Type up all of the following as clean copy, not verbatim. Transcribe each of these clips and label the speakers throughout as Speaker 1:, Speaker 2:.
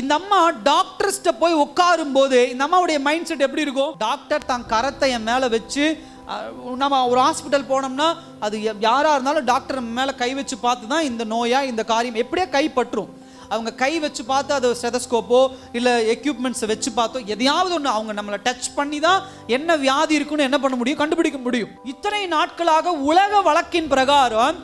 Speaker 1: இந்த அம்மா டாக்டர்ஸ்ட்ட போய் உட்காரும் போது இந்த அம்மாவுடைய மைண்ட் செட் எப்படி இருக்கும்? டாக்டர் தான் கரத்தை என் மேலே வச்சு, நம்ம ஒரு ஹாஸ்பிட்டல் போனோம்னா அது யாராக இருந்தாலும் டாக்டர் மேலே கை வச்சு பார்த்து தான் இந்த நோயா இந்த காரியம் எப்படியே கை பற்றும். அவங்க கை வச்சு பார்த்து அது ஸ்டெதஸ்கோப்போ இல்லை எக்யூப்மெண்ட்ஸை வச்சு பார்த்தோ எதையாவது ஒன்று அவங்க நம்மளை டச் பண்ணி தான் என்ன வியாதி இருக்குன்னு என்ன பண்ண முடியும், கண்டுபிடிக்க முடியும். இத்தனை நாட்களாக உலக வழக்கின் பிரகாரம்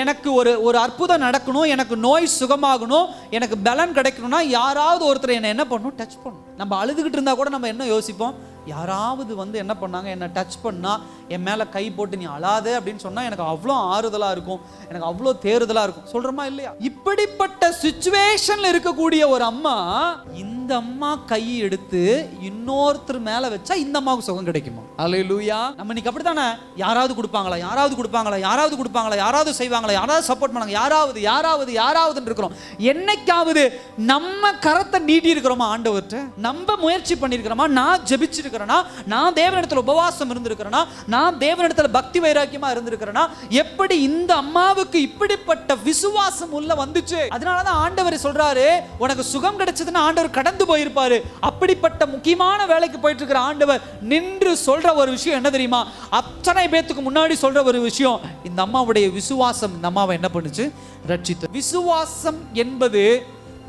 Speaker 1: எனக்கு ஒரு அற்புதம் நடக்கணும், எனக்கு நோய் சுகமாகணும், எனக்கு பலன் கிடைக்கணும்னா யாராவது ஒருத்தர் என்ன பண்ணணும், டச் பண்ணணும். நம்ம அழுதுகிட்டு இருந்தால் கூட நம்ம என்ன யோசிப்போம், யாராவது என்ன பண்ணாங்க, என்னை டச் பண்ணா, என் மேலே கை போட்டு நீ அழாதே அப்படின்னு சொன்னால் எனக்கு அவ்வளோ ஆறுதலாக இருக்கும், எனக்கு அவ்வளோ தேறுதலாக இருக்கும். சொல்கிறோமா இல்லையா? இப்படிப்பட்ட சிச்சுவேஷனில் இருக்கக்கூடிய ஒரு அம்மா, இந்த அம்மா கை எடுத்து இன்னொருத்தர் மேலே வச்சா இந்த அம்மாவுக்கு சுகம் கிடைக்குமா? அல்லேலூயா. நம்ம இன்னைக்கு அப்படி தானே, யாராவது கொடுப்பாங்களா, யாராவது கொடுப்பாங்களா, யாராவது கொடுப்பாங்களா, யாராவது செய்வாங்களா, யாராவது சப்போர்ட் பண்ணாங்க, யாராவது யாராவது யாராவது இருக்கிறோம். என்னைக்காவது நம்ம கரத்தை நீட்டி இருக்கிறோமா ஆண்டவர்கிட்ட? நம்ம முயற்சி பண்ணியிருக்கிறோமா? நான் ஜெபிச்சிருக்கிறேனா? நான் தேவனிடத்தில் உபவாசம் இருந்திருக்கிறேனா? நான் தேவனிடத்தில் பக்தி வைராக்கியமா இருந்திருக்கிறேனா? எப்படி இந்த அம்மாவுக்கு இப்படிப்பட்ட விசுவாசம் உள்ள வந்துச்சு? அதனாலதான் ஆண்டவர் சொல்றாரு, உனக்கு சுகம் கிடைச்சதுன்னா ஆண்டவர் கடந்து போயிருப்பாரு. அப்படிப்பட்ட முக்கியமான வேலைக்கு போயிட்டு இருக்கிற ஆண்டவர் நின்று சொல்ற ஒரு விஷயம் என்ன தெரியுமா? அத்தனை பேத்துக்கு முன்னாடி சொல்ற ஒரு விஷயம், இந்த அம்மாவுடைய விசுவாசம் இந்த அம்மாவை என்ன பண்ணுச்சு, ரட்சித்து. விசுவாசம் என்பது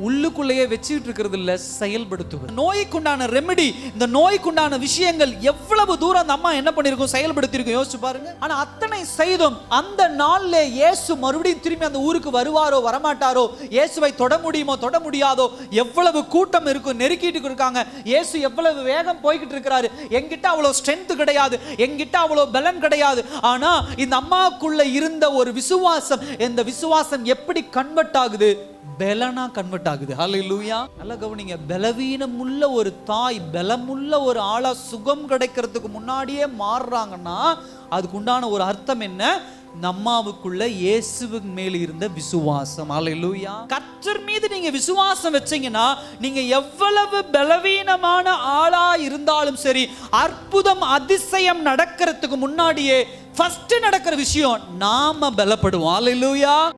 Speaker 1: உள்ளுக்குள்ளேயே வச்சுட்டு இருக்கிறது இல்ல, செயல்படுத்துவது. நோய்க்குண்டான ரெமெடி, இந்த நோய்க்குண்டான விஷயங்கள் எவ்வளவு தூரம் அந்த அம்மா என்ன பண்ணிருக்கும், செயல்படுத்தி இருக்கும், யோசிச்சு பாருங்க. ஆனா அத்தனை செய்தும் அந்த நாள்ல இயேசு மறுபடியும் திரும்பி அந்த ஊருக்கு வருவாரோ வரமாட்டாரோ, இயேசுவை தொட முடியுமோ தொட முடியாதோ, எவ்வளவு கூட்டம் இருக்கும், நெருக்கிட்டு இருக்காங்க, இயேசு எவ்வளவு வேகம் போய்கிட்டு இருக்கிறாரு, என்கிட்ட அவ்வளவு ஸ்ட்ரென்த் கிடையாது, என்கிட்ட அவ்வளவு பலன் கிடையாது. ஆனா இந்த அம்மாக்குள்ள இருந்த ஒரு விசுவாசம், இந்த விசுவாசம் எப்படி கன்வெர்ட் ஆகுது, பலனா கன்வெர்ட் ஆகுது. ஹல்லேலூயா. நல்லா கவனிங்க. பலவீனம் உள்ள ஒரு தாய் பலமுள்ள ஒரு ஆளா சுகம் கிடைக்கிறதுக்கு முன்னாடியே மாறுறாங்கன்னா அதுக்கு உண்டான ஒரு அர்த்தம் என்ன? நம்மாவுக்குள்ள இயேசுவின் மேல் இருந்த விசுவாசம். ஹல்லேலூயா. கர்த்தர் மீது நீங்க விசுவாசம் வச்சீங்கன்னா நீங்க எவ்வளவு பலவீனமான ஆளா இருந்தாலும் சரி, அற்புதம் அதிசயம் நடக்கிறதுக்கு முன்னாடியே ஃபர்ஸ்ட் நடக்கிற விஷயம் நாம பலப்படுவோம். ஹல்லேலூயா.